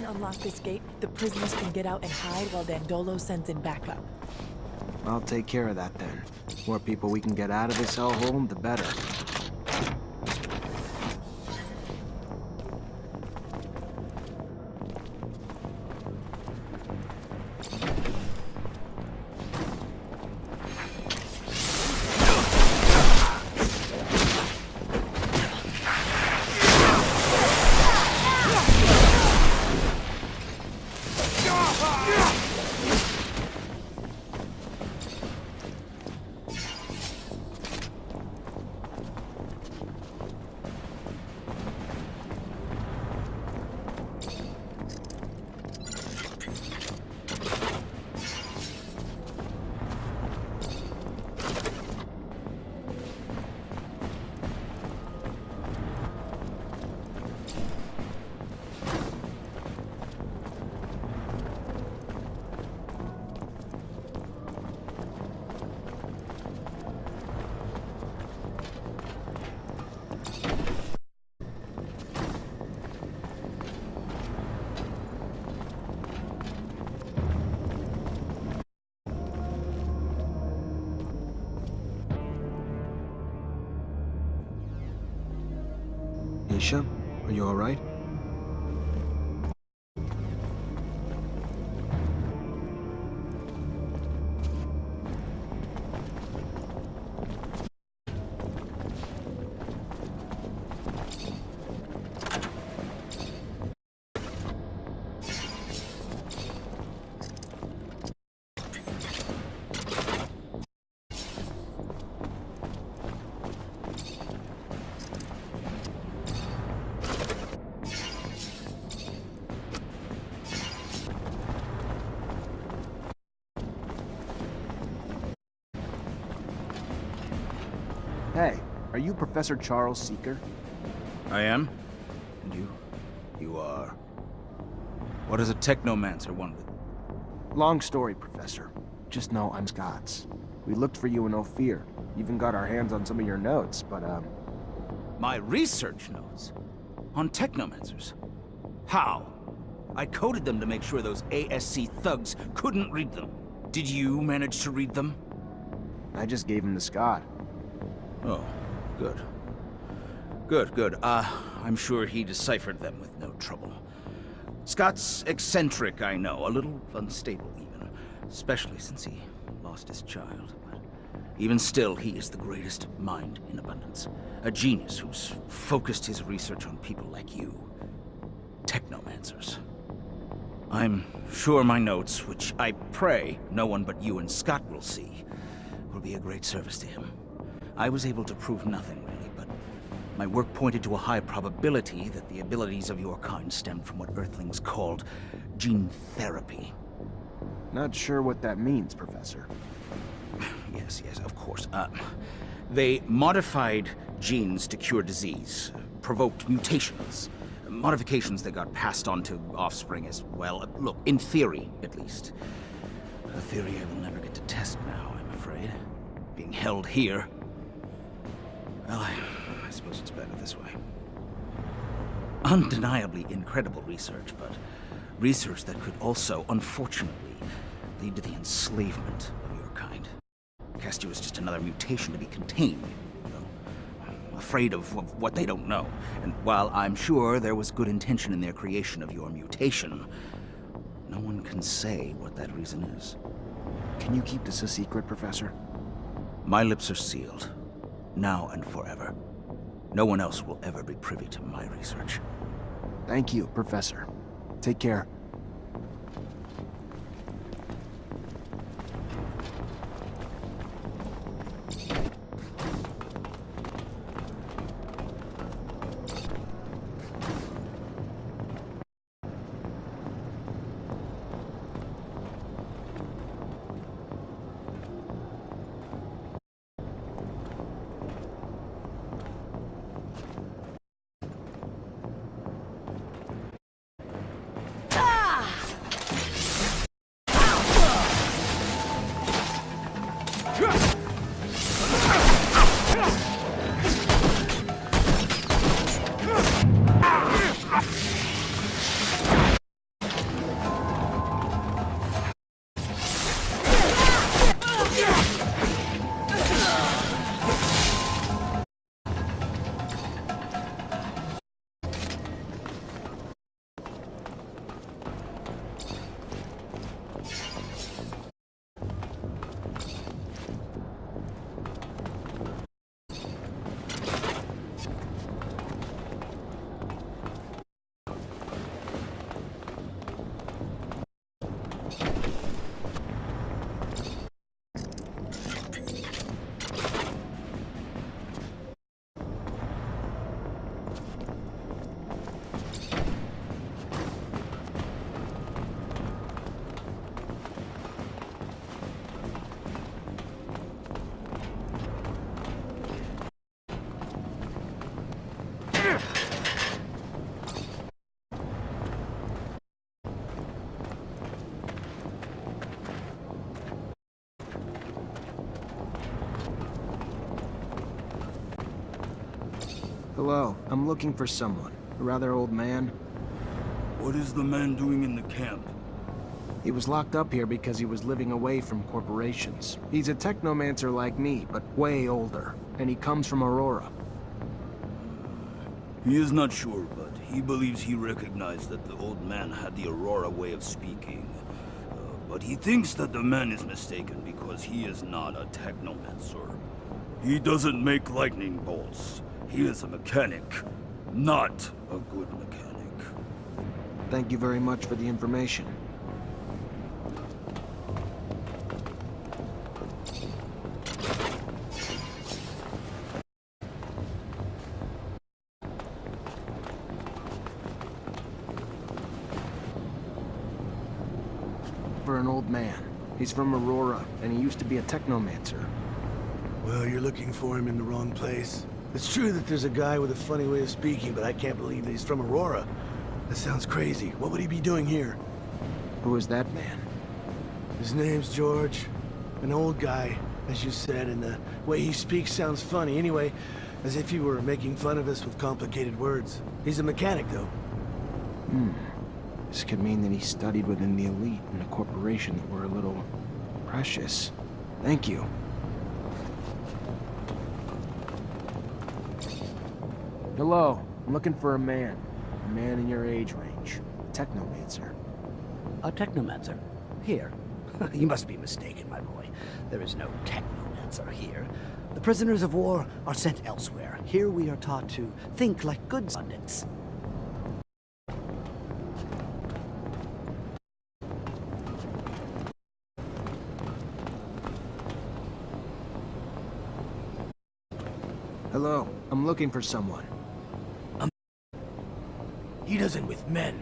can unlock this gate, the prisoners can get out and hide while Dandolo sends in backup. I'll take care of that then. More people we can get out of this hellhole, the better. Nisha, are you alright? Hey, are you Professor Charles Seeker? I am. And you? You are... What does a technomancer want with... Long story, Professor. Just know I'm Scots. We looked for you in Ophir. Even got our hands on some of your notes, but, My research notes? On technomancers? How? I coded them to make sure those ASC thugs couldn't read them. Did you manage to read them? I just gave him to Scott. Oh, good. Good. I'm sure he deciphered them with no trouble. Scott's eccentric, I know, a little unstable even, especially since he lost his child. But even still, he is the greatest mind in abundance. A genius who's focused his research on people like you. Technomancers. I'm sure my notes, which I pray no one but you and Scott will see, will be a great service to him. I was able to prove nothing, really, but my work pointed to a high probability that the abilities of your kind stemmed from what Earthlings called gene therapy. Not sure what that means, Professor. Yes, of course. They modified genes to cure disease, provoked mutations, modifications that got passed on to offspring as well. Look, in theory, at least. A theory I will never get to test now, I'm afraid. Being held here. Well, I suppose it's better this way. Undeniably incredible research, but research that could also, unfortunately, lead to the enslavement of your kind. Cast you as just another mutation to be contained, you know, afraid of what they don't know. And while I'm sure there was good intention in their creation of your mutation, no one can say what that reason is. Can you keep this a secret, Professor? My lips are sealed. Now and forever. No one else will ever be privy to my research. Thank you, Professor. Take care. Hello, I'm looking for someone. A rather old man. What is the man doing in the camp? He was locked up here because he was living away from corporations. He's a technomancer like me, but way older. And he comes from Aurora. He is not sure, but he believes he recognized that the old man had the Aurora way of speaking. But he thinks that the man is mistaken because he is not a technomancer. He doesn't make lightning bolts. He is a mechanic, not a good mechanic. Thank you very much for the information. For an old man. He's from Aurora, and he used to be a technomancer. Well, you're looking for him in the wrong place. It's true that there's a guy with a funny way of speaking, but I can't believe that he's from Aurora. That sounds crazy. What would he be doing here? Who is that man? His name's George. An old guy, as you said, and the way he speaks sounds funny. Anyway, as if he were making fun of us with complicated words. He's a mechanic, though. This could mean that he studied within the elite in a corporation that were a little precious. Thank you. Hello, I'm looking for a man. A man in your age range. A technomancer. A technomancer? Here? You must be mistaken, my boy. There is no technomancer here. The prisoners of war are sent elsewhere. Here we are taught to think like good pundits. Hello, I'm looking for someone. He doesn't with men.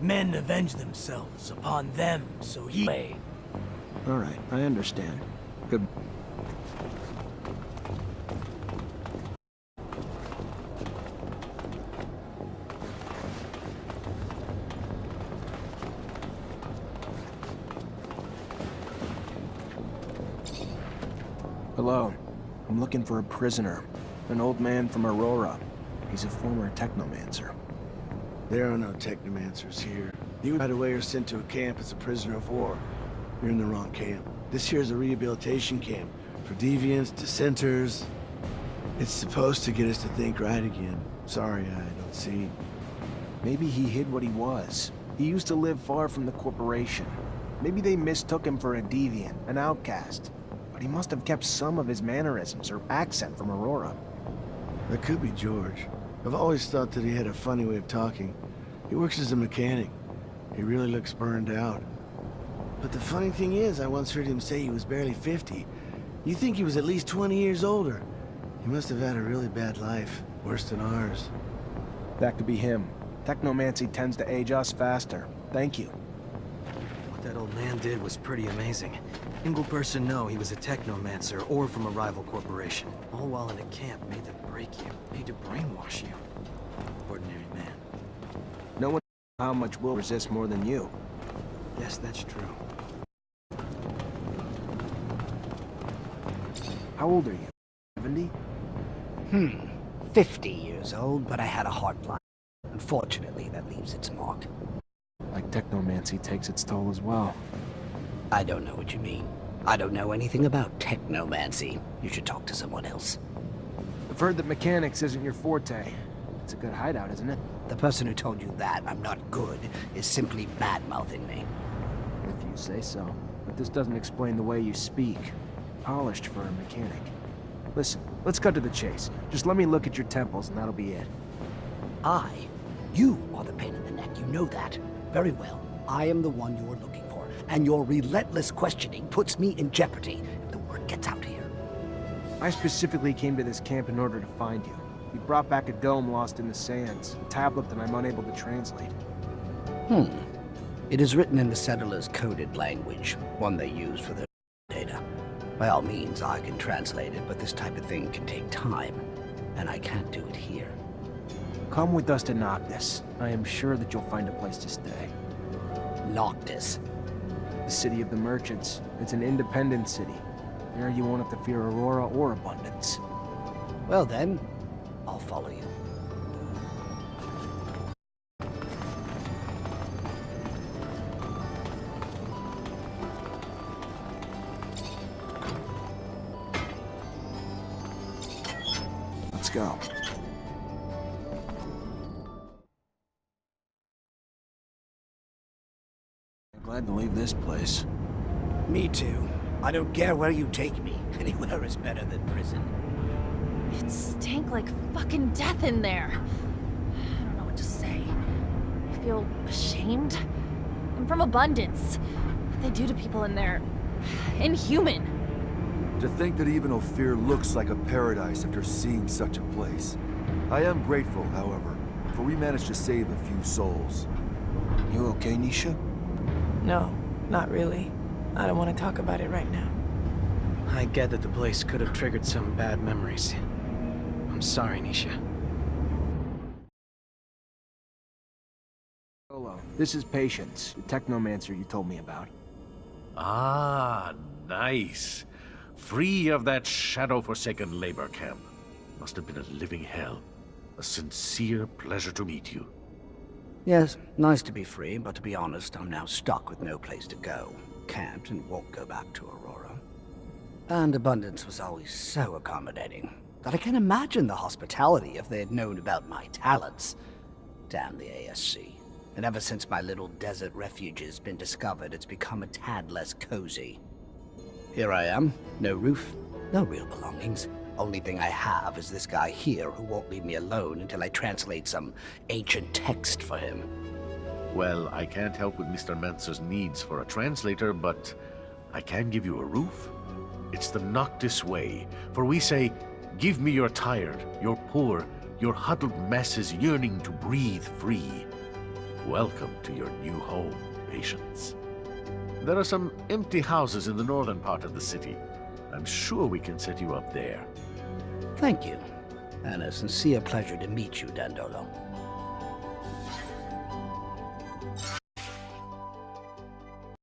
Men avenge themselves upon them, so he... Alright, I understand. Good. Hello, I'm looking for a prisoner. An old man from Aurora. He's a former technomancer. There are no technomancers here. You right away are sent to a camp as a prisoner of war. You're in the wrong camp. This here is a rehabilitation camp for deviants, dissenters. It's supposed to get us to think right again. Sorry, I don't see. Maybe he hid what he was. He used to live far from the corporation. Maybe they mistook him for a deviant, an outcast. But he must have kept some of his mannerisms or accent from Aurora. That could be George. I've always thought that he had a funny way of talking. He works as a mechanic. He really looks burned out. But the funny thing is, I once heard him say he was barely 50. You think he was at least 20 years older. He must have had a really bad life, worse than ours. That could be him. Technomancy tends to age us faster. Thank you. What that old man did was pretty amazing. Single person know he was a technomancer or from a rival corporation. All while in a camp made to break you, made to brainwash you. Ordinary man. No one knows how much will resist more than you. Yes, that's true. How old are you? 70? 50 years old, but I had a heart blind. Unfortunately, that leaves its mark. Like technomancy takes its toll as well. I don't know what you mean. I don't know anything about technomancy. You should talk to someone else. I've heard that mechanics isn't your forte. It's a good hideout, isn't it? The person who told you that I'm not good is simply bad-mouthing me. If you say so. But this doesn't explain the way you speak. Polished for a mechanic. Listen, let's cut to the chase. Just let me look at your temples and that'll be it. You are the pain in the neck, you know that. Very well. I am the one you are looking for, and your relentless questioning puts me in jeopardy if the word gets out here. I specifically came to this camp in order to find you. You brought back a dome lost in the sands, a tablet that I'm unable to translate. It is written in the settlers' coded language, one they use for their data. By all means, I can translate it, but this type of thing can take time, and I can't do it here. Come with us to Noctis. I am sure that you'll find a place to stay. Noctis. The city of the merchants. It's an independent city. There you won't have to fear Aurora or abundance. Well then, I'll follow you. go. I'm glad to leave this place. Me too. I don't care where you take me. Anywhere is better than prison. It stank like fucking death in there. I don't know what to say. I feel ashamed. I'm from Abundance. What they do to people in there... inhuman. To think that even Ophir looks like a paradise after seeing such a place. I am grateful, however, for we managed to save a few souls. You okay, Nisha? No, not really. I don't want to talk about it right now. I get that the place could have triggered some bad memories. I'm sorry, Nisha. Hello. This is Patience, the Technomancer you told me about. Ah, nice. Free of that shadow-forsaken labor camp. Must have been a living hell. A sincere pleasure to meet you. Yes, nice to be free, but to be honest, I'm now stuck with no place to go. Can't and won't go back to Aurora. And Abundance was always so accommodating that I can't imagine the hospitality if they had known about my talents. Damn the ASC. And ever since my little desert refuge has been discovered, it's become a tad less cozy. Here I am, no roof, no real belongings. Only thing I have is this guy here who won't leave me alone until I translate some ancient text for him. Well, I can't help with Mr. Mancer's needs for a translator, but I can give you a roof. It's the Noctis way, for we say, give me your tired, your poor, your huddled masses yearning to breathe free. Welcome to your new home, Patience. There are some empty houses in the northern part of the city. I'm sure we can set you up there. Thank you, and a sincere pleasure to meet you, Dandolo.